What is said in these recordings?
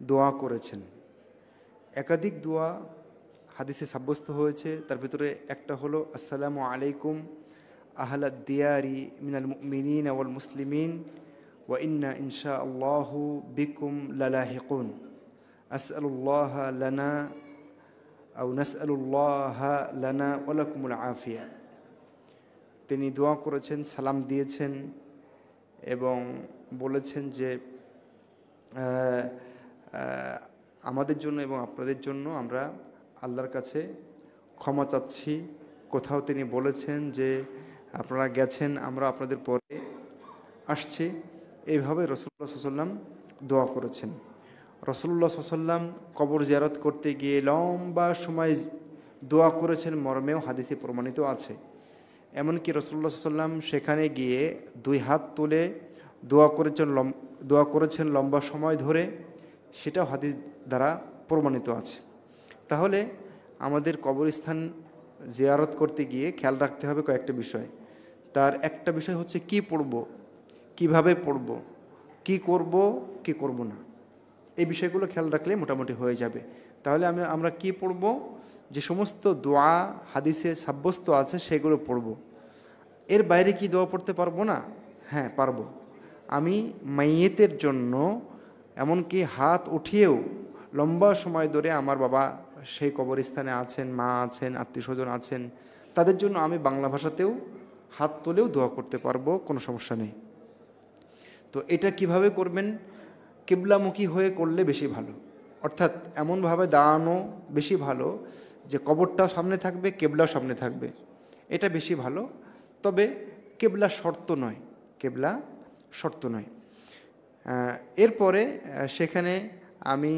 দোয়া করেছেন। একাধিক দোয়া হাদিসে সাব্যস্ত হয়েছে। তার ভিতরে একটা হলো আসসালামু আলাইকুম আহলাদ দিয়ারি মিনাল মুমিনিন ওয়াল মুসলিমিন ওয়া ইন্না ইনশাআল্লাহু বিকুম লালাহিকুন আসআলুল্লাহ লানা আও নাসআলুল্লাহ লানা ওয়া লাকুমুল আফিয়া। তিনি দোয়া করেছেন, সালাম দিয়েছেন এবং বলেছেন যে আমাদের জন্য এবং আপনাদের জন্য আমরা আল্লাহর কাছে ক্ষমা চাচ্ছি। কোথাও তিনি বলেছেন যে আপনারা গেছেন, আমরা আপনাদের পরে আসছি। এইভাবে রাসূলুল্লাহ সাল্লাল্লাহু আলাইহি ওয়াসাল্লাম দোয়া করেছেন। রাসূলুল্লাহ সাল্লাল্লাহু আলাইহি ওয়াসাল্লাম কবর জিয়ারত করতে গিয়ে লম্বা সময় দোয়া করেছেন মর্মেও হাদিসে প্রমাণিত আছে। এমনকি রাসূলুল্লাহ সাল্লাল্লাহু আলাইহি ওয়াসাল্লাম সেখানে গিয়ে দুই হাত তুলে দোয়া করেছেন লম্বা সময় ধরে, সেটাও হাদিস দ্বারা প্রমাণিত আছে। তাহলে আমাদের কবরস্থান জিয়ারত করতে গিয়ে খেয়াল রাখতে হবে কয়েকটা বিষয়। তার একটা বিষয় হচ্ছে কি পড়ব, কিভাবে পড়ব, কি করব, কি করব না। এই বিষয়গুলো খেয়াল রাখলে মোটামুটি হয়ে যাবে। তাহলে আমরা কি পড়ব, যে সমস্ত দোয়া হাদিসে সাব্যস্ত আছে সেগুলো পড়ব। এর বাইরে কি দোয়া পড়তে পারবো না? হ্যাঁ, পারবো। আমি মাইয়েতের জন্য এমনকি হাত উঠিয়েও লম্বা সময় ধরে, আমার বাবা সেই কবরস্থানে আছেন, মা আছেন, আত্মীয় স্বজন আছেন, তাদের জন্য আমি বাংলা ভাষাতেও হাত তুলেও দোয়া করতে পারবো, কোনো সমস্যা নেই। তো এটা কিভাবে করবেন? কিবলামুখী হয়ে করলে বেশি ভালো, অর্থাৎ এমনভাবে দাঁড়ানো বেশি ভালো যে কবরটাও সামনে থাকবে, কেবলাও সামনে থাকবে, এটা বেশি ভালো। তবে কেবলা শর্ত নয়, কেবলা শর্ত নয়। এরপরে সেখানে আমি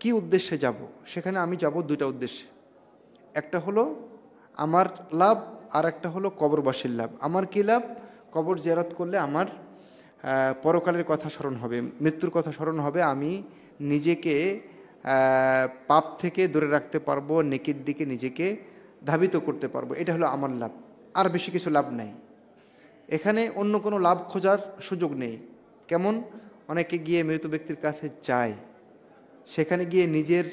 কি উদ্দেশ্যে যাব? সেখানে আমি যাব দুইটা উদ্দেশ্যে। একটা হলো আমার লাভ, আর একটা হলো কবরবাসীর লাভ। আমার কী লাভ? কবর জিয়ারত করলে আমার পরকালের কথা স্মরণ হবে, মৃত্যুর কথা স্মরণ হবে, আমি নিজেকে পাপ থেকে দূরে রাখতে পারবো, নেকির দিকে নিজেকে ধাবিত করতে পারবো। এটা হলো আমার লাভ, আর বেশি কিছু লাভ নাই। এখানে অন্য কোনো লাভ খোঁজার সুযোগ নেই। কেমন? অনেকে গিয়ে মৃত ব্যক্তির কাছে যায়, সেখানে গিয়ে নিজের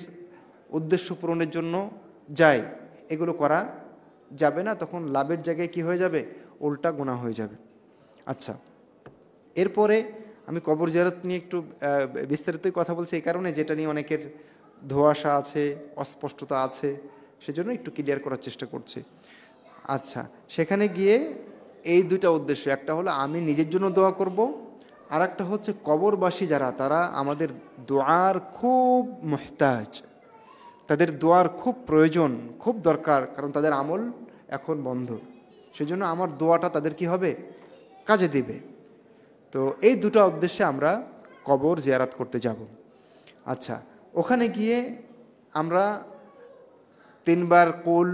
উদ্দেশ্য পূরণের জন্য যায়, এগুলো করা যাবে না। তখন লাভের জায়গায় কি হয়ে যাবে? উল্টা গুনাহ হয়ে যাবে। আচ্ছা, এরপরে আমি কবর জিয়ারত নিয়ে একটু বিস্তারিতই কথা বলছি, এই কারণে যেটা নিয়ে অনেকের ধোঁয়াশা আছে, অস্পষ্টতা আছে, সেজন্য একটু ক্লিয়ার করার চেষ্টা করছি। আচ্ছা, সেখানে গিয়ে এই দুইটা উদ্দেশ্য, একটা হলো আমি নিজের জন্য দোয়া করব, আর একটা হচ্ছে কবরবাসী যারা, তারা আমাদের দোয়ার খুব মুহতাজ, তাদের দোয়ার খুব প্রয়োজন, খুব দরকার, কারণ তাদের আমল এখন বন্ধ। সেজন্য আমার দোয়াটা তাদের কি হবে? কাজে দিবে। তো এই দুটো উদ্দেশ্যে আমরা কবর জিয়ারত করতে যাব। আচ্ছা, ওখানে গিয়ে আমরা 3 বার কুল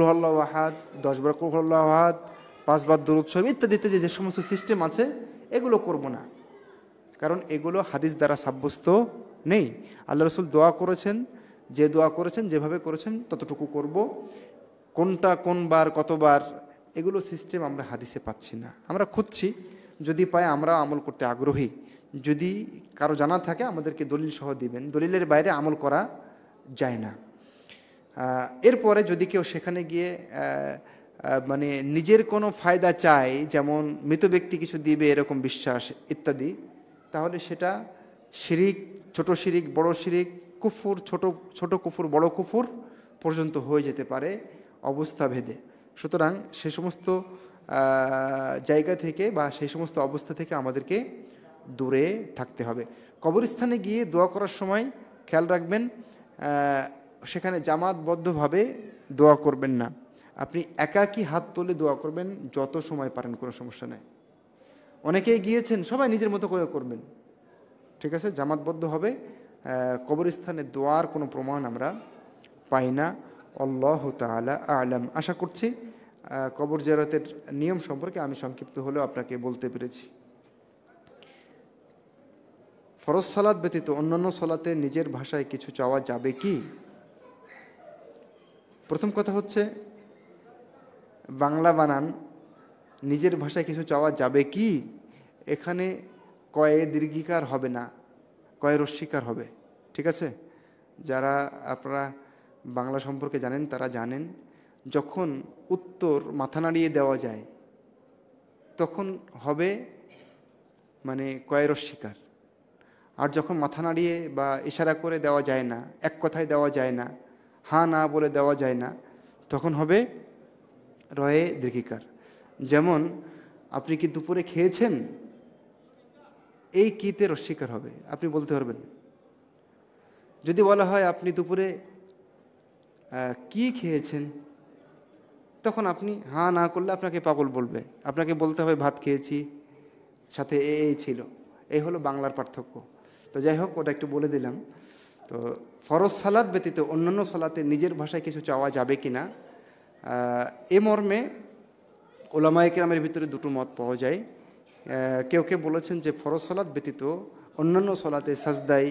হুয়াল্লাহু আহাদ, 10 বার কুল হুয়াল্লাহু আহাদ, 5 বার দুরূদ শরীফ ইত্যাদি ইত্যাদি যে সমস্ত সিস্টেম আছে এগুলো করব না, কারণ এগুলো হাদিস দ্বারা সাব্যস্ত নেই। আল্লাহ রাসূল দোয়া করেছেন, যে দোয়া করেছেন, যেভাবে করেছেন ততটুকু করব। কোনটা কোন বার কতবার, এগুলো সিস্টেম আমরা হাদিসে পাচ্ছি না। আমরা খুঁজছি, যদি পাই আমরা আমল করতে আগ্রহী। যদি কারো জানা থাকে আমাদেরকে দলিল সহ দিবেন, দলিলের বাইরে আমল করা যায় না। এরপরে যদি কেউ সেখানে গিয়ে মানে নিজের কোনো ফায়দা চায়, যেমন মৃত ব্যক্তি কিছু দিবে এরকম বিশ্বাস ইত্যাদি, তাহলে সেটা শিরিক, ছোট শিরিক, বড় শিরিক, কুফর, ছোট কুফর, বড় কুফর পর্যন্ত হয়ে যেতে পারে অবস্থা ভেদে। সুতরাং সে সমস্ত জায়গা থেকে বা সেই সমস্ত অবস্থা থেকে আমাদেরকে দূরে থাকতে হবে। কবরস্থানে গিয়ে দোয়া করার সময় খেয়াল রাখবেন, সেখানে জামাতবদ্ধভাবে দোয়া করবেন না। আপনি একাকী হাত তুলে দোয়া করবেন যত সময় পারেন, কোনো সমস্যা নেই। অনেকেই গিয়েছেন, সবাই নিজের মতো করে করবেন, ঠিক আছে? জামাতবদ্ধ হবে। কবরস্থানে দোয়ার কোনো প্রমাণ আমরা পাই না। আল্লাহু তাআলা আ'লাম। আশা করছি কবর জিয়ারতের নিয়ম সম্পর্কে আমি সংক্ষিপ্ত হলেও আপনাকে বলতে পেরেছি। ফরজ সালাত ব্যতীত অন্যান্য সালাতে নিজের ভাষায় কিছু চাওয়া যাবে কি? প্রথম কথা হচ্ছে বাংলা বানান, নিজের ভাষায় কিছু চাওয়া যাবে কি, এখানে কয়ে দীর্ঘিকার হবে না, কয়ে রস্বীকার হবে। ঠিক আছে? যারা আপনারা বাংলা সম্পর্কে জানেন তারা জানেন, যখন উত্তর মাথা নাড়িয়ে দেওয়া যায় তখন হবে মানে কয়ের শিকার, আর যখন মাথা নাড়িয়ে বা ইশারা করে দেওয়া যায় না, এক কথায় দেওয়া যায় না, হ্যাঁ না বলে দেওয়া যায় না, তখন হবে রয়ে দীর্ঘিকার। যেমন আপনি কি দুপুরে খেয়েছেন, এই কিতে রস্বীকার হবে, আপনি বলতে পারবেন। যদি বলা হয় আপনি দুপুরে কি খেয়েছেন, তখন আপনি হ্যাঁ না করলে আপনাকে পাগল বলবে, আপনাকে বলতে হবে ভাত খেয়েছি, সাথে এই ছিল। এই হলো বাংলার পার্থক্য। তো যাই হোক, ওটা একটু বলে দিলাম। তো ফরজ সালাত ব্যতীত অন্যান্য সালাতে নিজের ভাষায় কিছু চাওয়া যাবে কি না, এ মর্মে ওলামায়ে কেরামের ভিতরে দুটো মত পাওয়া যায়। কেউ কেউ বলেছেন যে ফরজ সালাত ব্যতীত অন্যান্য সালাতে সাজদাই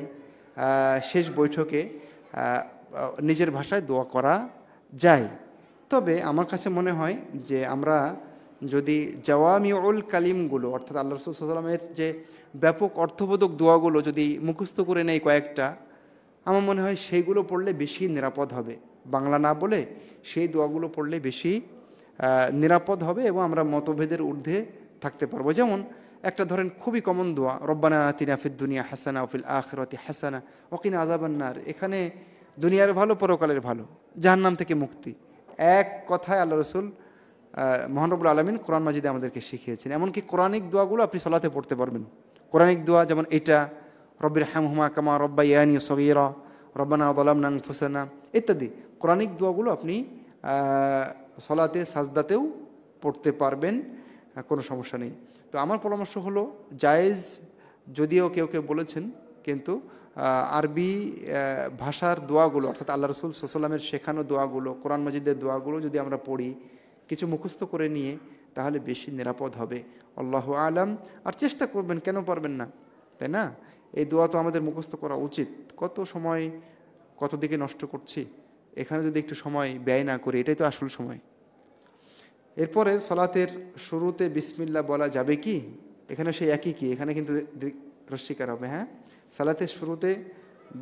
শেষ বৈঠকে নিজের ভাষায় দোয়া করা যায়। তবে আমার কাছে মনে হয় যে আমরা যদি জাওয়ামিউল কালিমগুলো, অর্থাৎ আল্লাহ রাসূল সাল্লাল্লাহু আলাইহি ওয়াসাল্লামের যে ব্যাপক অর্থবোধক দোয়াগুলো যদি মুখস্থ করে নেই কয়েকটা, আমার মনে হয় সেইগুলো পড়লে বেশি নিরাপদ হবে। বাংলা না বলে সেই দোয়াগুলো পড়লে বেশি নিরাপদ হবে এবং আমরা মতভেদের ঊর্ধ্বে থাকতে পারবো। যেমন একটা ধরেন খুবই কমন দোয়া, রব্বানা আতিনা ফিদ দুনিয়া হাসানা ওয়া ফিল আখিরাতি হাসানা ওয়া কিনা আযাবান নার। এখানে দুনিয়ার ভালো, পরকালের ভালো, জাহান্নাম থেকে মুক্তি, এক কথায় আল্লাহ রাসূল মহান রব্বুল আলামিন কোরআন মাজিদে আমাদেরকে শিখিয়েছেন। এমনকি কোরআনিক দোয়াগুলো আপনি সালাতে পড়তে পারবেন। কোরআনিক দোয়া যেমন এটা, রব্বির হামহুমা কামা রব্বায়ানি সগীরা, রব্বানা যালামনা আনফুসানা ইত্যাদি কোরআনিক দোয়াগুলো আপনি সালাতে সাজদাতেও পড়তে পারবেন, কোনো সমস্যা নেই। তো আমার পরামর্শ হলো জায়েজ, যদিও কেউ কেউ বলেছেন, কিন্তু আরবি ভাষার দোয়াগুলো, অর্থাৎ আল্লাহ রাসূল সাল্লাল্লাহু আলাইহি ওয়াসাল্লামের শেখানো দোয়াগুলো, কোরআন মাজিদের দোয়াগুলো যদি আমরা পড়ি কিছু মুখস্থ করে নিয়ে, তাহলে বেশি নিরাপদ হবে। আল্লাহু আলাম। আর চেষ্টা করবেন, কেন পারবেন না, তাই না? এই দোয়া তো আমাদের মুখস্থ করা উচিত। কত সময় কত দিকে নষ্ট করছি, এখানে যদি একটু সময় ব্যয় না করি, এটাই তো আসল সময়। এরপরে সালাতের শুরুতে বিসমিল্লাহ বলা যাবে কি? এখানে সেই একই কি, এখানে কিন্তু রস্বীকার হবে। হ্যাঁ, সালাতের শুরুতে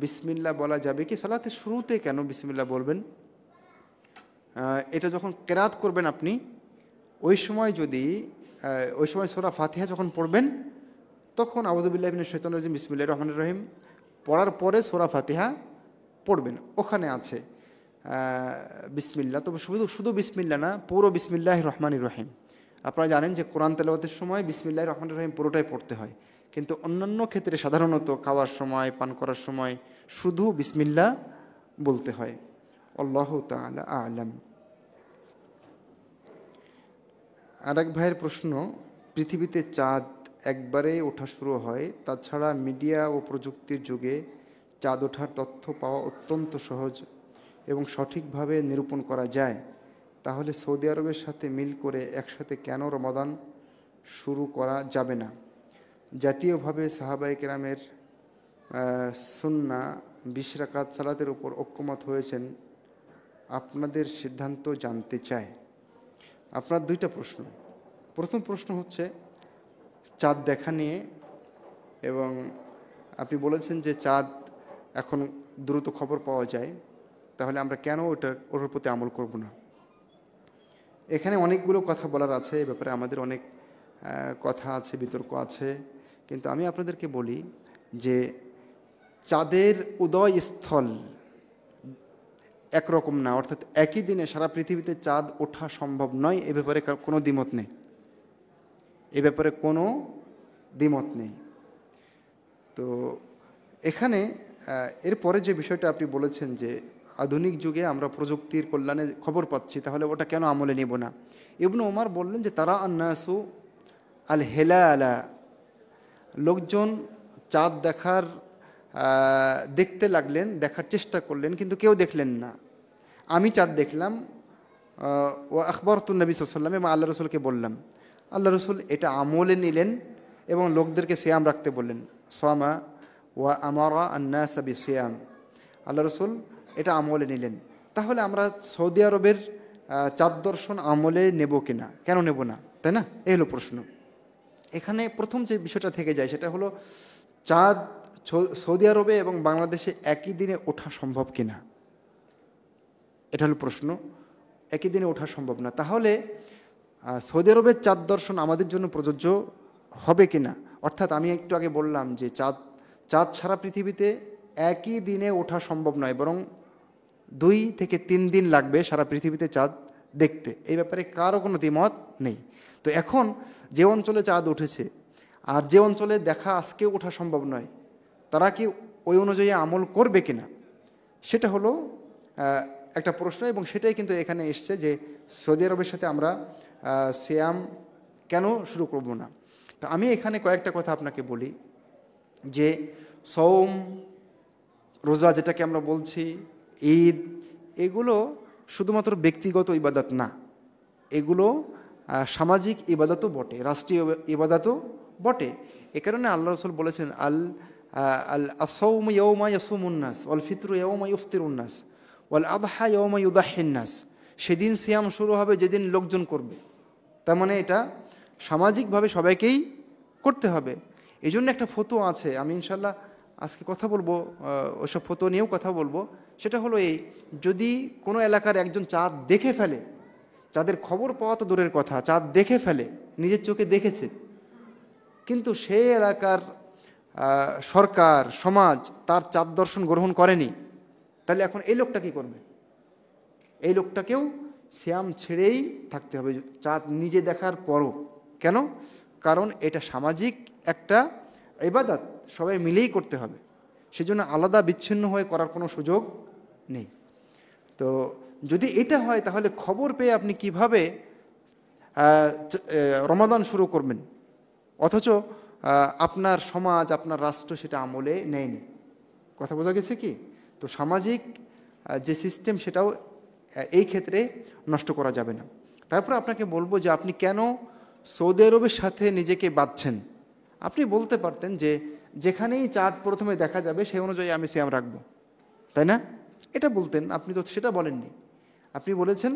বিসমিল্লাহ বলা যাবে কি? সালাতের শুরুতে কেন বিসমিল্লাহ বলবেন? এটা যখন কেরাত করবেন আপনি, ওই সময় সূরা ফাতিহা যখন পড়বেন, তখন আউযু বিল্লাহি মিনাশ শাইতানির রাজিম বিসমিল্লাহির রহমানির রহিম পড়ার পরে সূরা ফাতিহা পড়বেন। ওখানে আছে বিসমিল্লাহ। তবে শুধু বিসমিল্লাহ না, পুরো বিসমিল্লাহির রহমানির রহিম। আপনারা জানেন যে কোরআন তেলাওয়াতের সময় বিসমিল্লাহির রহমানির রহিম পুরোটাই পড়তে হয়, কিন্তু অন্যান্য ক্ষেত্রে সাধারণত খাওয়ার সময়, পান করার সময় শুধু বিসমিল্লাহ বলতে হয়। আল্লাহু তাআলা আ'লাম। আরেক ভাইয়ের প্রশ্ন, পৃথিবীতে চাঁদ একবারে ওঠা শুরু হয়, তাছাড়া মিডিয়া ও প্রযুক্তির যুগে চাঁদ ওঠার তথ্য পাওয়া অত্যন্ত সহজ এবং সঠিকভাবে নিরূপণ করা যায়, তাহলে সৌদি আরবের সাথে মিল করে একসাথে কেন রমাদান শুরু করা যাবে না? জাতীয়ভাবে সাহাবায়ে কেরামের সুন্নাহ 20 রাকাত সালাতের উপর ঐক্যমত হয়েছেন, আপনাদের সিদ্ধান্ত জানতে চায়। আপনার দুইটা প্রশ্ন। প্রথম প্রশ্ন হচ্ছে চাঁদ দেখা নিয়ে, এবং আপনি বলেছেন যে চাঁদ এখন দ্রুত খবর পাওয়া যায়, তাহলে আমরা কেন ওটার প্রতি আমল করব না? এখানে অনেকগুলো কথা বলার আছে, এ ব্যাপারে আমাদের অনেক কথা আছে, বিতর্ক আছে, কিন্তু আমি আপনাদেরকে বলি যে চাঁদের উদয়স্থল একরকম না, অর্থাৎ একই দিনে সারা পৃথিবীতে চাঁদ ওঠা সম্ভব নয়, এ ব্যাপারে কোনো দ্বিমত নেই। এ ব্যাপারে কোনো দ্বিমত নেই। তো এখানে এরপরে যে বিষয়টা আপনি বলেছেন যে আধুনিক যুগে আমরা প্রযুক্তির কল্যাণে খবর পাচ্ছি, তাহলে ওটা কেন আমলে নেব না? ইবনে ওমর বললেন যে তারা আন্নাসু আল হেলালা, লোকজন চাঁদ দেখতে লাগলেন, দেখার চেষ্টা করলেন, কিন্তু কেউ দেখলেন না। আমি চাঁদ দেখলাম, ও আখবরতুন নবী সাল্লাল্লাহু আলাইহি ওয়াসাল্লাম, এবং আল্লাহ রসুলকে বললাম। আল্লাহ রসুল এটা আমলে নিলেন এবং লোকদেরকে সিয়াম রাখতে বললেন। সামা ওয়া আমারা আন্নাস বিসিয়াম, আল্লাহ রসুল এটা আমলে নিলেন। তাহলে আমরা সৌদি আরবের চাঁদ দর্শন আমলে নেব কিনা, কেন নেব না, তাই না? এই হলো প্রশ্ন। এখানে প্রথম যে বিষয়টা থেকে যায় সেটা হলো চাঁদ সৌদি আরবে এবং বাংলাদেশে একই দিনে ওঠা সম্ভব কিনা, এটা হলো প্রশ্ন। একই দিনে ওঠা সম্ভব না, তাহলে সৌদি আরবের চাঁদ দর্শন আমাদের জন্য প্রযোজ্য হবে কিনা? অর্থাৎ আমি একটু আগে বললাম যে চাঁদ সারা পৃথিবীতে একই দিনে ওঠা সম্ভব নয়, বরং 2 থেকে 3 দিন লাগবে সারা পৃথিবীতে চাঁদ দেখতে। এই ব্যাপারে কারও কোনো দ্বিমত নেই। তো এখন যে অঞ্চলে চাঁদ উঠেছে আর যে অঞ্চলে দেখা আজকেও ওঠা সম্ভব নয়, তারা কি ওই অনুযায়ী আমল করবে কিনা, সেটা হলো একটা প্রশ্ন। এবং সেটাই কিন্তু এখানে এসছে যে সৌদি আরবের সাথে আমরা সিয়াম কেন শুরু করব না। তো আমি এখানে কয়েকটা কথা আপনাকে বলি যে সওম, রোজা যেটাকে আমরা বলছি, ঈদ, এগুলো শুধুমাত্র ব্যক্তিগত ইবাদত না, এগুলো সামাজিক ইবাদতও বটে, রাষ্ট্রীয় ইবাদতও বটে। এ কারণে আল্লাহ রাসূল বলেছেন আস-সাওমু ইয়াওমা ইয়াসুমুন নাস ওয়াল ফিতরু ইয়াওমা ইফতিরুন নাস ওয়াল আদহা ইয়াওমা ইউদাহিন নাস। সেদিন সিয়াম শুরু হবে যেদিন লোকজন করবে। তার মানে এটা সামাজিকভাবে সবাইকেই করতে হবে। এই জন্য একটা ফতোয়া আছে, আমি ইনশাল্লাহ আজকে কথা বলবো, ওইসব ফতোয়া নিয়েও কথা বলবো। সেটা হলো এই, যদি কোনো এলাকার একজন চাঁদ দেখে ফেলে, চাঁদের খবর পাওয়া তো দূরের কথা, চাঁদ দেখে ফেলে, নিজের চোখে দেখেছে, কিন্তু সেই এলাকার সরকার, সমাজ তার চাঁদ দর্শন গ্রহণ করেনি, তাহলে এখন এই লোকটা কী করবে? এই লোকটাকেও সিয়াম ছেড়েই থাকতে হবে চাঁদ নিজে দেখার পরও। কেন? কারণ এটা সামাজিক একটা ইবাদত, সবাই মিলেই করতে হবে, সেজন্য আলাদা বিচ্ছিন্ন হয়ে করার কোনো সুযোগ নেই। তো যদি এটা হয়, তাহলে খবর পেয়ে আপনি কিভাবে রমাদান শুরু করবেন, অথচ আপনার সমাজ, আপনার রাষ্ট্র সেটা আমলে নেয়নি? কথা বোঝা গেছে কি? তো সামাজিক যে সিস্টেম, সেটাও এই ক্ষেত্রে নষ্ট করা যাবে না। তারপর আপনাকে বলবো যে আপনি কেন সৌদি আরবের সাথে নিজেকে বাঁধছেন। আপনি বলতে পারতেন যে যেখানেই চাঁদ প্রথমে দেখা যাবে সেই অনুযায়ী আমি সিয়াম রাখবো, তাই না? এটা বলতেন, আপনি তো সেটা বলেননি। আপনি বলেছেন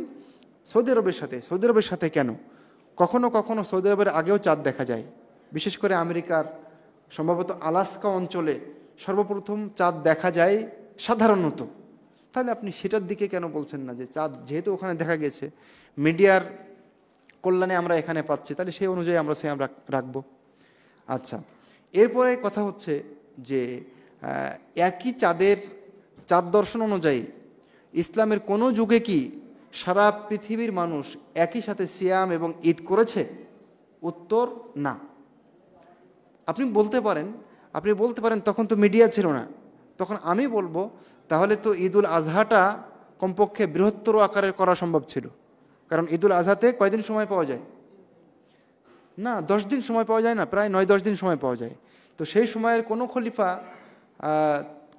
সৌদি আরবের সাথে। সৌদি আরবের সাথে কেন? কখনো কখনো সৌদি আরবের আগেও চাঁদ দেখা যায়, বিশেষ করে আমেরিকার সম্ভবত আলাস্কা অঞ্চলে সর্বপ্রথম চাঁদ দেখা যায় সাধারণত। তাহলে আপনি সেটার দিকে কেন বলছেন না যে চাঁদ যেহেতু ওখানে দেখা গেছে, মিডিয়ার কল্যাণে আমরা এখানে পাচ্ছি, তাহলে সেই অনুযায়ী আমরা সিয়াম রাখবো। আচ্ছা, এরপরে কথা হচ্ছে যে একই চাঁদ দর্শন অনুযায়ী ইসলামের কোনো যুগে কি সারা পৃথিবীর মানুষ একই সাথে সিয়াম এবং ঈদ করেছে? উত্তর না। আপনি বলতে পারেন তখন তো মিডিয়া ছিল না। তখন আমি বলবো তাহলে তো ঈদুল আজহাটা কমপক্ষে বৃহত্তর আকারে করা সম্ভব ছিল, কারণ ঈদুল আজহাতে কয়দিন সময় পাওয়া যায়? না, 10 দিন সময় পাওয়া যায় না, প্রায় 9-10 দিন সময় পাওয়া যায়। তো সেই সময়ের কোনো খলিফা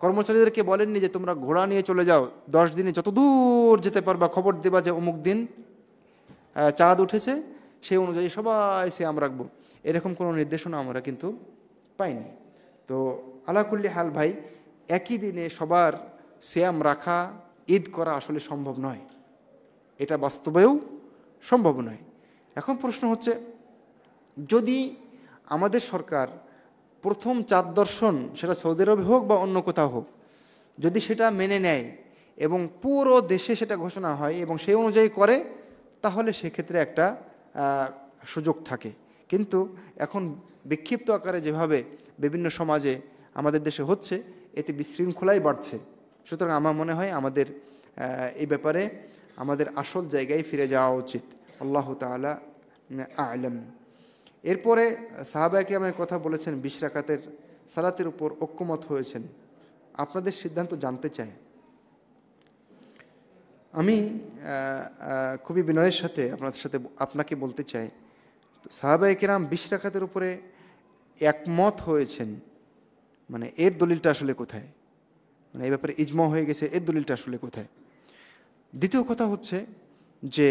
কর্মচারীদেরকে বলেননি যে তোমরা ঘোড়া নিয়ে চলে যাও, 10 দিনে যত দূর যেতে পারবা খবর দেবা যে অমুক দিন চাঁদ উঠেছে, সেই অনুযায়ী সবাই সিয়াম রাখবো। এরকম কোনো নির্দেশনা আমরা কিন্তু পাইনি। তো আলাকুল্লি হাল ভাই, একই দিনে সবার সিয়াম রাখা, ঈদ করা আসলে সম্ভব নয়, এটা বাস্তবেও সম্ভব নয়। এখন প্রশ্ন হচ্ছে, যদি আমাদের সরকার প্রথম চাঁদ দর্শন, সেটা সৌদি আরবে হোক বা অন্য কোথাও হোক, যদি সেটা মেনে নেয় এবং পুরো দেশে সেটা ঘোষণা হয় এবং সেই অনুযায়ী করে, তাহলে সেক্ষেত্রে একটা সুযোগ থাকে। কিন্তু এখন বিক্ষিপ্ত আকারে যেভাবে বিভিন্ন সমাজে আমাদের দেশে হচ্ছে, এতে বিশৃঙ্খলাই বাড়ছে। সুতরাং আমার মনে হয় আমাদের এই ব্যাপারে আমাদের আসল জায়গায় ফিরে যাওয়া উচিত। আল্লাহ তাআলা আ'লাম। এরপরে সাহাবায়ে কেরামের কথা বলেছেন, 20 রাকাতের সালাতের উপর ঐক্যমত হয়েছেন। আপনাদের সিদ্ধান্ত জানতে চাই। আমি খুবই বিনয়ের সাথে আপনাকে বলতে চাই, সাহাবায়ে কেরাম 20 রাকাতের উপরে একমত হয়েছেন, মানে এর দলিলটা আসলে কোথায়? মানে এই ব্যাপারে ইজমা হয়ে গেছে, এর দলিলটা আসলে কোথায়? দ্বিতীয় কথা হচ্ছে যে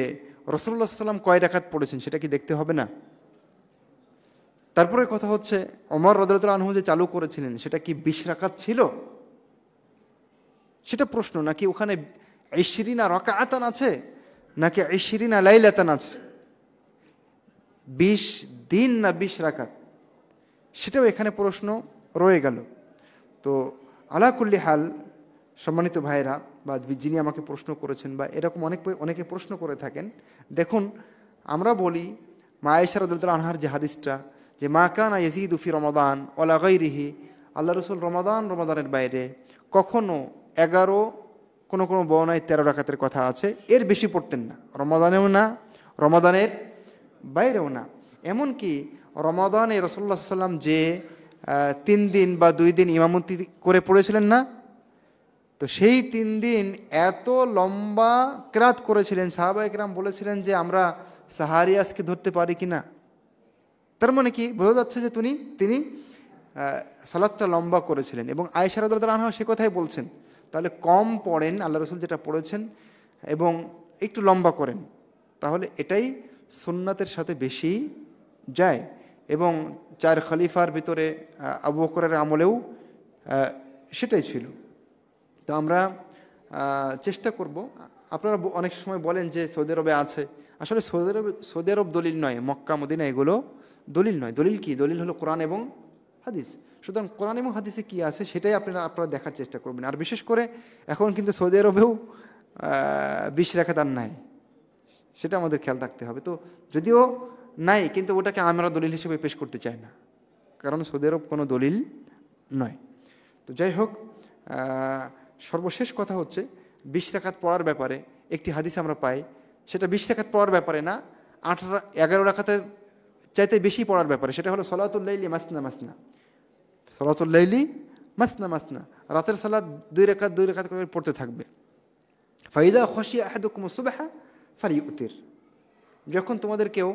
রাসূলুল্লাহ সাল্লাল্লাহু আলাইহি ওয়াসাল্লাম কয় রাকাত পড়েছেন সেটা কি দেখতে হবে না? তারপরে কথা হচ্ছে ওমর রাদিয়াল্লাহু আনহু যে চালু করেছিলেন সেটা কি 20 রাকাত ছিল? সেটা প্রশ্ন। নাকি ওখানে 20 রাকাতান আছে, নাকি 20 লাইলাতান আছে? 20 দিন না 20 রাকাত, সেটাও এখানে প্রশ্ন রয়ে গেল। তো আলা কুল্লি হাল, সম্মানিত ভাইরা বা যিনি আমাকে প্রশ্ন করেছেন বা এরকম অনেকে প্রশ্ন করে থাকেন, দেখুন আমরা বলি মা আয়েশা রাদিয়াল্লাহু আনহার যে হাদিসটা, যে মা কানা ইয়াজিদু ফি রমাদান ওয়ালা গায়রিহি, আল্লাহ রসুল রমাদানের বাইরে কখনো 11, কোনো কোনো বর্ণায় 13 রাকাতের কথা আছে, এর বেশি পড়তেন না, রমাদানেও না, রমাদানের বাইরেও না। এমনকি রমাদানে রাসূলুল্লাহ সাল্লাল্লাহু আলাইহি ওয়াসাল্লাম যে 3 দিন বা 2 দিন ইমামতি করে পড়েছিলেন না, তো সেই 3 দিন এত লম্বা কেরাত করেছিলেন, সাহাবায়ে কেরাম বলেছিলেন যে আমরা সাহারি আজকে ধরতে পারি কি না। তার মানে কি বোঝা যাচ্ছে যে তিনি সালাতটা লম্বা করেছিলেন। এবং আয়েশা রাদিয়াল্লাহু আনহা সে কথাই বলছেন, তাহলে কম পড়েন আল্লাহ রসুল যেটা পড়েছেন এবং একটু লম্বা করেন, তাহলে এটাই সুন্নাতের সাথে বেশি যায়। এবং 4 খলিফার ভিতরে আবু বকরের আমলেও সেটাই ছিল। তো আমরা চেষ্টা করব। আপনারা অনেক সময় বলেন যে সৌদি আরবে আছে, আসলে সৌদি আরব দলিল নয়, মক্কা মদিনা এগুলো দলিল নয়। দলিল কি? দলিল হলো কোরআন এবং হাদিস। সুতরাং কোরআন এবং হাদিসে কী আছে সেটাই আপনারা দেখার চেষ্টা করবেন। আর বিশেষ করে এখন কিন্তু সৌদি আরবেও 20 রাকাত আর নাই, সেটা আমাদের খেয়াল রাখতে হবে। তো যদিও নাই, কিন্তু ওটাকে আমরা দলিল হিসেবে পেশ করতে চাই না, কারণ সৌদি আরব কোনো দলিল নয়। তো যাই হোক, সর্বশেষ কথা হচ্ছে 20 রাকাত পড়ার ব্যাপারে একটি হাদিস আমরা পাই, সেটা 20 রাকাত পড়ার ব্যাপারে না, 11 রাকাতের চাইতে বেশি পড়ার ব্যাপারে। সেটা হলো সলাতুল লাইলি মাসনা মাসনা, সলাতুল লাইলি মাসনা মাসনা, রাতের সালাত 2 রাকাত করে পড়তে থাকবে। ফাইদা খাশিয়া আহাদুকুম সুবহা ফালিউতির, যখন তোমাদের কেউ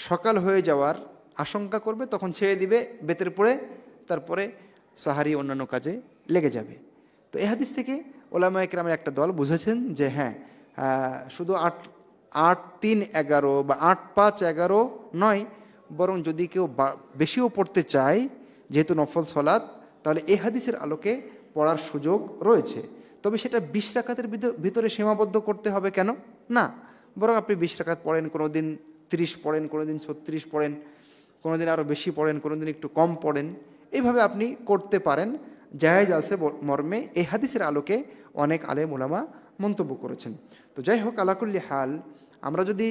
সকাল হয়ে যাওয়ার আশঙ্কা করবে তখন ছেড়ে দিবে, বেতের পড়ে তারপরে সাহারি অন্যান্য কাজে লেগে যাবে। তো এই হাদিস থেকে ওলামায়ে কেরামের একটা দল বুঝেছেন যে হ্যাঁ, শুধু 8-3-11 বা 8-5-11 নয়, বরং যদি কেউ বেশিও পড়তে চায়, যেহেতু নফল সলাত, তাহলে এই হাদিসের আলোকে পড়ার সুযোগ রয়েছে। তবে সেটা 20 রাকাতের ভিতরে সীমাবদ্ধ করতে হবে কেন? না, বরং আপনি 20 রাকাত পড়েন, কোনো দিন 30 পড়েন, কোনো দিন 36 পড়েন, কোনো দিন আরও বেশি পড়েন, কোনো দিন একটু কম পড়েন, এইভাবে আপনি করতে পারেন। জায়েজ আছে মর্মে এই হাদিসের আলোকে অনেক আলেম ওলামা মন্তব্য করেছেন। তো যাই হোক, আলাকুল্লি হাল, আমরা যদি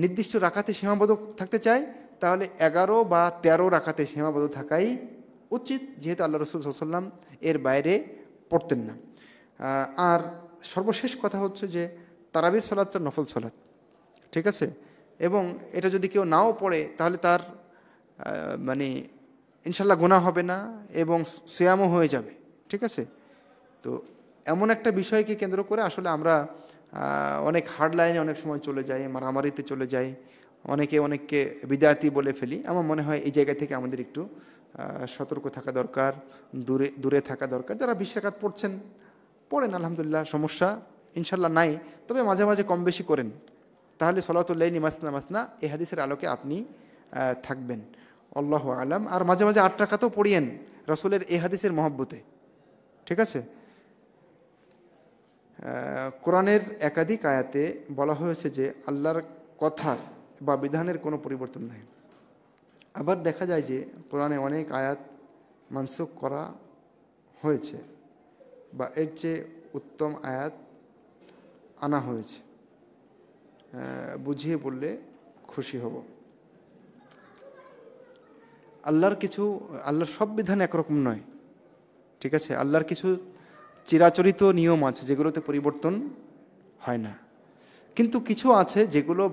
নির্দিষ্ট রাকাতে সীমাবদ্ধ থাকতে চাই তাহলে 11 বা 13 রাকাতে সীমাবদ্ধ থাকাই উচিত, যেহেতু আল্লাহ রসুল সাল্লাল্লাহু আলাইহি ওয়াসাল্লাম এর বাইরে পড়তেন না। আর সর্বশেষ কথা হচ্ছে যে তারাবির সালাতটা নফল সালাত, ঠিক আছে, এবং এটা যদি কেউ নাও পড়ে তাহলে তার মানে ইনশাল্লাহ গুনাহ হবে না এবং সিয়ামও হয়ে যাবে, ঠিক আছে। তো এমন একটা বিষয়কে কেন্দ্র করে আসলে আমরা অনেক হার্ড লাইনে অনেক সময় চলে যাই, মারামারিতে চলে যাই, অনেককে বিদাতি বলে ফেলি। আমার মনে হয় এই জায়গা থেকে আমাদের একটু সতর্ক থাকা দরকার, দূরে থাকা দরকার। যারা 20 রাকাত পড়েন আলহামদুলিল্লাহ, সমস্যা ইনশাল্লাহ নাই, তবে মাঝে মাঝে কম বেশি করেন, তাহলে সলাতুল লাইলি মাসনা মাসনা এই হাদিসের আলোকে আপনি থাকবেন। আল্লাহু আলাম। আর মাঝে মাঝে 8 রাকাতও পড়িয়েন রাসূলের এই হাদিসের মহব্বতে, ঠিক আছে। কোরআনের একাধিক আয়াতে বলা হয়েছে যে আল্লাহর কথার বা বিধানের কোনো পরিবর্তন নাই। আবার দেখা যায় যে কোরআনে অনেক আয়াত মানসুখ করা হয়েছে বা এর চেয়ে উত্তম আয়াত আনা হয়েছে। বুঝিয়ে বললে খুশি হব। আল্লাহর সব বিধান একরকম নয়, ঠিক আছে। আল্লাহর কিছু চিরাচরিত নিয়ম আছে যেগুলোতে পরিবর্তন হয় না, কিন্তু কিছু আছে যেগুলো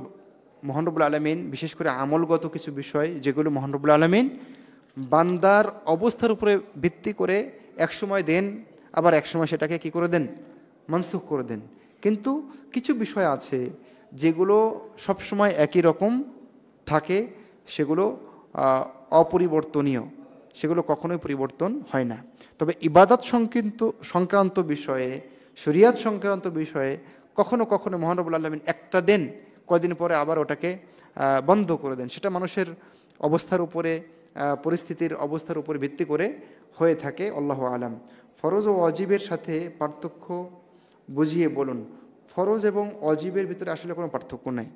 মহান রব্বুল আলামিন, বিশেষ করে আমলগত কিছু বিষয় যেগুলো মহান রব্বুল আলামিন বান্দার অবস্থার উপরে ভিত্তি করে একসময় দেন, আবার একসময় সেটাকে কি করে দেন, মানসুখ করে দেন। কিন্তু কিছু বিষয় আছে যেগুলো সবসময় একই রকম থাকে, সেগুলো অপরিবর্তনীয়, সেগুলো কখনোই পরিবর্তন হয় না। তবে ইবাদত সংক্রান্ত বিষয়ে, শরিয়াত সংক্রান্ত বিষয়ে কখনো কখনো মহান রব্বুল আলামিন একটা দেন, কয়দিন পরে আবার ওটাকে বন্ধ করে দেন। সেটা মানুষের অবস্থার উপরে, পরিস্থিতির অবস্থার উপরে ভিত্তি করে হয়ে থাকে। আল্লাহু আলাম। ফরজ ও ওয়াজিবের সাথে পার্থক্য বুঝিয়ে বলুন। ফরজ এবং ওয়াজিবের ভিতরে আসলে কোনো পার্থক্য নাই,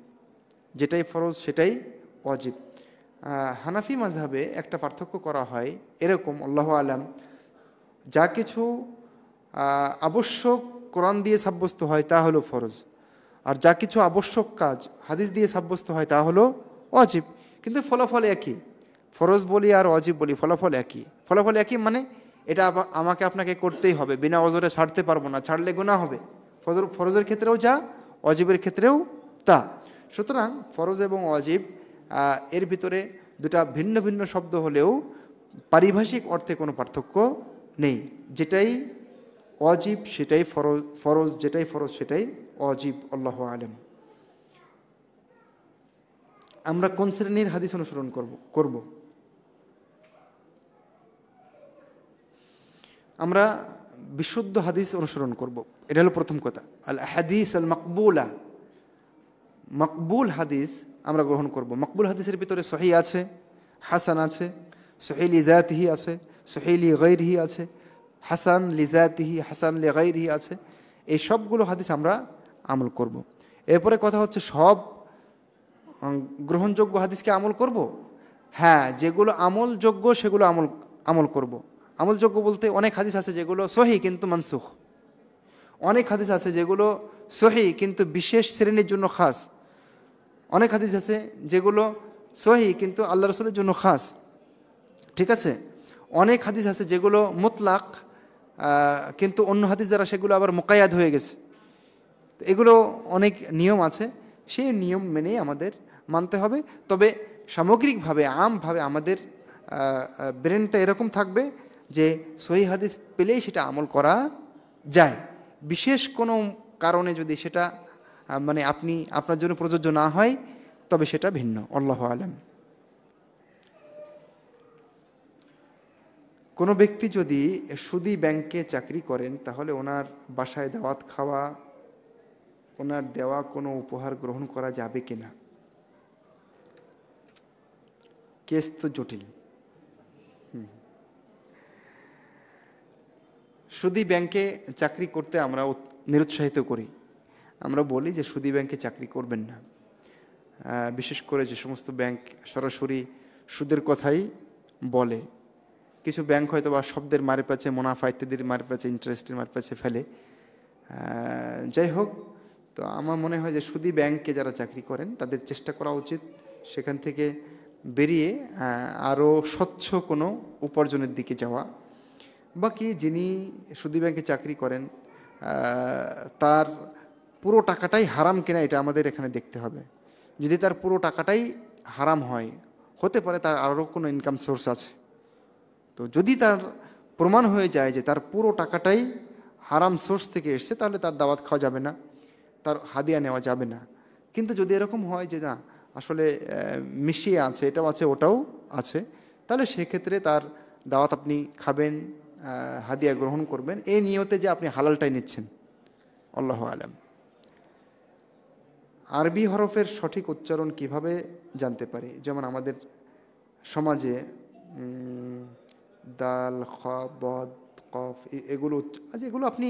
যেটাই ফরজ সেটাই ওয়াজিব। হানাফি মাযহাবে একটা পার্থক্য করা হয় এরকম, আল্লাহু আলাম, যা কিছু আবশ্যক কোরআন দিয়ে সাব্যস্ত হয় তা হলো ফরজ, আর যা কিছু আবশ্যক কাজ হাদিস দিয়ে সাব্যস্ত হয় তা হলো ওয়াজিব। কিন্তু ফলাফল একই, ফরজ বলি আর ওয়াজিব বলি ফলাফল একই। ফলাফল একই মানে এটা আমাকে আপনাকে করতেই হবে, বিনা ওজরে ছাড়তে পারবো না, ছাড়লে গুনাহ হবে। ফরজের ক্ষেত্রেও যা, ওয়াজিবের ক্ষেত্রেও তা। সুতরাং ফরজ এবং ওয়াজিব এর ভিতরে দুটা ভিন্ন ভিন্ন শব্দ হলেও পারিভাষিক অর্থে কোনো পার্থক্য নেই। যেটাই ওয়াজিব সেটাই ফরজ, ফরজ যেটাই ফরজ সেটাই ওয়াজিব। আল্লাহু আলাম। আমরা কোন শ্রেণীর হাদিস অনুসরণ করব? আমরা বিশুদ্ধ হাদিস অনুসরণ করব, এটা হলো প্রথম কথা। আল হাদিস আল মাকবুলা, মকবুল হাদিস আমরা গ্রহণ করব। মকবুল হাদিসের ভিতরে সহিহ আছে, হাসান আছে, সহিহ লিযাতিহি আছে, সহিহ লিগাইরিহি আছে, হাসান লিযাতিহি, হাসান লিগাইরিহি আছে। এই সবগুলো হাদিস আমরা আমল করব। এরপরে কথা হচ্ছে সব গ্রহণযোগ্য হাদিসকে আমল করব? হ্যাঁ, যেগুলো আমলযোগ্য সেগুলো আমল করব। আমলযোগ্য বলতে অনেক হাদিস আছে যেগুলো সহিহ কিন্তু মানসুখ, অনেক হাদিস আছে যেগুলো সহিহ কিন্তু বিশেষ শ্রেণীর জন্য খাস, অনেক হাদিস আছে যেগুলো সহিহ কিন্তু আল্লাহ রাসূলের জন্য খাস, ঠিক আছে? অনেক হাদিস আছে যেগুলো মুতলাক কিন্তু অন্য হাদিস যারা সেগুলো আবার মুকায়াদ হয়ে গেছে। তো এগুলো অনেক নিয়ম আছে, সেই নিয়ম মেনেই আমাদের মানতে হবে। তবে সামগ্রিকভাবে আমভাবে আমাদের ব্রেনটা এরকম থাকবে যে সহিহ হাদিস পেলেই সেটা আমল করা যায়। বিশেষ কোনো কারণে যদি সেটা মানে আপনার জন্য প্রযোজ্য না হয় তবে সেটা ভিন্ন। আল্লাহু আলাম। কোনো ব্যক্তি যদি সুদী ব্যাংকে চাকরি করেন তাহলে ওনার বাসায় দাওয়াত খাওয়া, ওনার দেওয়া কোনো উপহার গ্রহণ করা যাবে কিনা? কেস তো জটিল। সুদী ব্যাংকে চাকরি করতে আমরা নিরুৎসাহিত করি। আমরা বলি যে সুদী ব্যাংকে চাকরি করবেন না। বিশেষ করে যে সমস্ত ব্যাংক সরাসরি সুদের কথাই বলে। কিছু ব্যাংক হয়তো বা শব্দের মারে পাচ্ছে, মুনাফা ইত্যাদির মারে পাচ্ছে, ইন্টারেস্টের মারে পাচ্ছে ফেলে। যাই হোক, তো আমার মনে হয় যে সুদী ব্যাংকে যারা চাকরি করেন তাদের চেষ্টা করা উচিত সেখান থেকে বেরিয়ে আরও স্বচ্ছ কোনো উপার্জনের দিকে যাওয়া। বাকি যিনি সুদী ব্যাংকে চাকরি করেন তার পুরো টাকাটাই হারাম কিনা এটা আমাদের এখানে দেখতে হবে। যদি তার পুরো টাকাটাই হারাম হয়, হতে পারে তার আরও কোনো ইনকাম সোর্স আছে। তো যদি তার প্রমাণ হয়ে যায় যে তার পুরো টাকাটাই হারাম সোর্স থেকে এসছে, তাহলে তার দাওয়াত খাওয়া যাবে না, তার হাদিয়া নেওয়া যাবে না। কিন্তু যদি এরকম হয় যে না আসলে মিশিয়ে আছে, এটাও আছে ওটাও আছে, তাহলে সেক্ষেত্রে তার দাওয়াত আপনি খাবেন, হাদিয়া গ্রহণ করবেন, এই নিয়তে যে আপনি হালালটাই নিচ্ছেন। আল্লাহু আলাম। আরবি হরফের সঠিক উচ্চারণ কিভাবে জানতে পারি? যেমন আমাদের সমাজে দাল, খ, বদ, কফ এগুলো এগুলো আপনি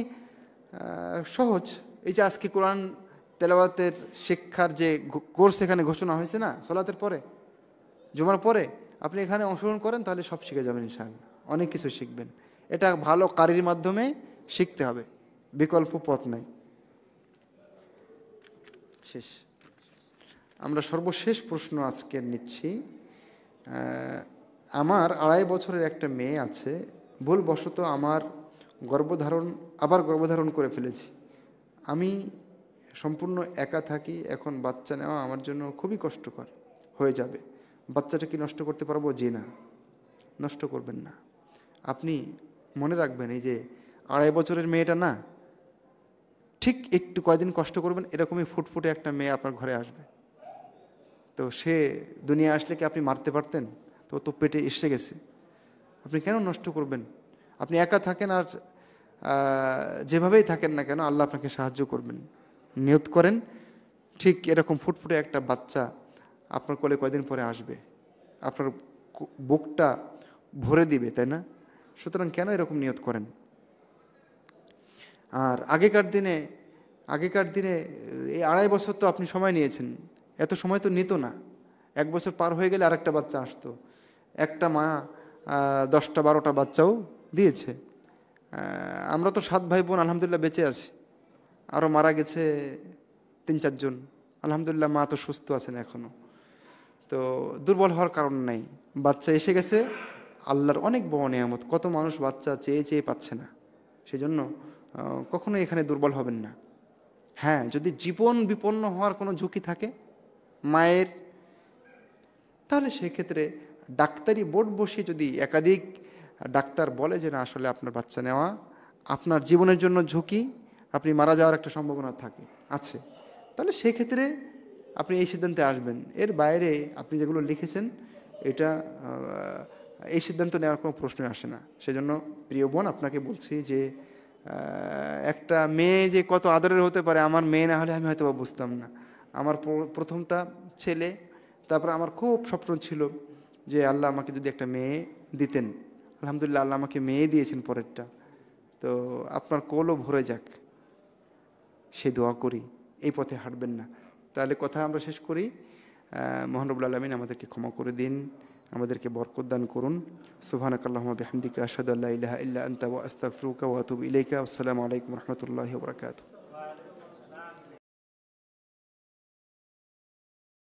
সহজ। এই যে আজকে কোরআন তেলাওয়াতের শিক্ষার যে কোর্স এখানে ঘোষণা হয়েছে না, সালাতের পরে, জুমার পরে, আপনি এখানে অংশগ্রহণ করেন তাহলে সব শিখে যাবেন ইনশাআল্লাহ, অনেক কিছু শিখবেন। এটা ভালো কারির মাধ্যমে শিখতে হবে, বিকল্প পথ নাই। শেষ। আমরা সর্বশেষ প্রশ্ন আজকের নিচ্ছি। আমার 2.5 বছরের একটা মেয়ে আছে, ভুলবশত গর্ভধারণ করে ফেলেছি। আমি সম্পূর্ণ একা থাকি, এখন বাচ্চা নেওয়া আমার জন্য খুবই কষ্টকর হয়ে যাবে। বাচ্চাটা কি নষ্ট করতে পারবো? জি না, নষ্ট করবেন না। আপনি মনে রাখবেন এই যে 2.5 বছরের মেয়েটা না, ঠিক একটু কয়দিন কষ্ট করবেন, এরকমই ফুটফুটে একটা মেয়ে আপনার ঘরে আসবে। তো সে দুনিয়া আসলে কি আপনি মারতে পারতেন? তো পেটে এসে গেছে, আপনি কেন নষ্ট করবেন? আপনি একা থাকেন আর যেভাবেই থাকেন না কেন আল্লাহ আপনাকে সাহায্য করবেন। নিয়ত করেন ঠিক এরকম ফুটফুটে একটা বাচ্চা আপনার কোলে কয়দিন পরে আসবে, আপনার বুকটা ভরে দিবে, তাই না? সুতরাং কেন এরকম নিয়ত করেন? আর আগেকার দিনে এই 2.5 বছর তো আপনি সময় নিয়েছেন, এত সময় তো নিত না। 1 বছর পার হয়ে গেলে আরেকটা বাচ্চা আসতো। একটা মা 10টা 12টা বাচ্চাও দিয়েছে। আমরা তো 7 ভাই বোন আলহামদুলিল্লাহ বেঁচে আছি। আরও মারা গেছে 3-4 জন। আলহামদুলিল্লাহ মা তো সুস্থ আছেন এখনও। তো দুর্বল হওয়ার কারণ নাই। বাচ্চা এসে গেছে আল্লাহর অনেক বড় নিয়ামত। কত মানুষ বাচ্চা চেয়ে চেয়ে পাচ্ছে না। সেজন্য কখনোই এখানে দুর্বল হবেন না। হ্যাঁ, যদি জীবন বিপন্ন হওয়ার কোনো ঝুঁকি থাকে মায়ের, তাহলে সেক্ষেত্রে ডাক্তারি বোর্ড বসিয়ে যদি একাধিক ডাক্তার বলে যে না আসলে আপনার বাচ্চা নেওয়া আপনার জীবনের জন্য ঝুঁকি, আপনি মারা যাওয়ার একটা সম্ভাবনা আছে, তাহলে সেক্ষেত্রে আপনি এই সিদ্ধান্তে আসবেন। এর বাইরে আপনি যেগুলো লিখেছেন এটা এই সিদ্ধান্ত নেওয়ার কোনো প্রশ্নই আসে না। সেজন্য প্রিয় বোন আপনাকে বলছি যে একটা মেয়ে যে কত আদরের হতে পারে, আমার মেয়ে না হলে আমি হয়তো বুঝতাম না। আমার প্রথমটা ছেলে, তারপর আমার খুব স্বপ্ন ছিল যে আল্লাহ আমাকে যদি একটা মেয়ে দিতেন। আলহামদুলিল্লাহ আল্লাহ আমাকে মেয়ে দিয়েছেন পরেরটা। তো আপনার কোলও ভরে যাক, সে দোয়া করি। এই পথে হাঁটবেন না। তাহলে কথা আমরা শেষ করি। মহান রব্বুল আলামিন আমাদেরকে ক্ষমা করে দিন, আমাদেরকে বরকত দান করুন। সুবহানাকাল্লাহুম্মা বিহামদিকা আশহাদু আল্লা ইলাহা ইল্লা আনতা ওয়া আস্তাগফিরুকা ওয়া আতুবু ইলাইকা। আসসালামু আলাইকুম ওয়া রাহমাতুল্লাহি ওয়া বারাকাতুহু।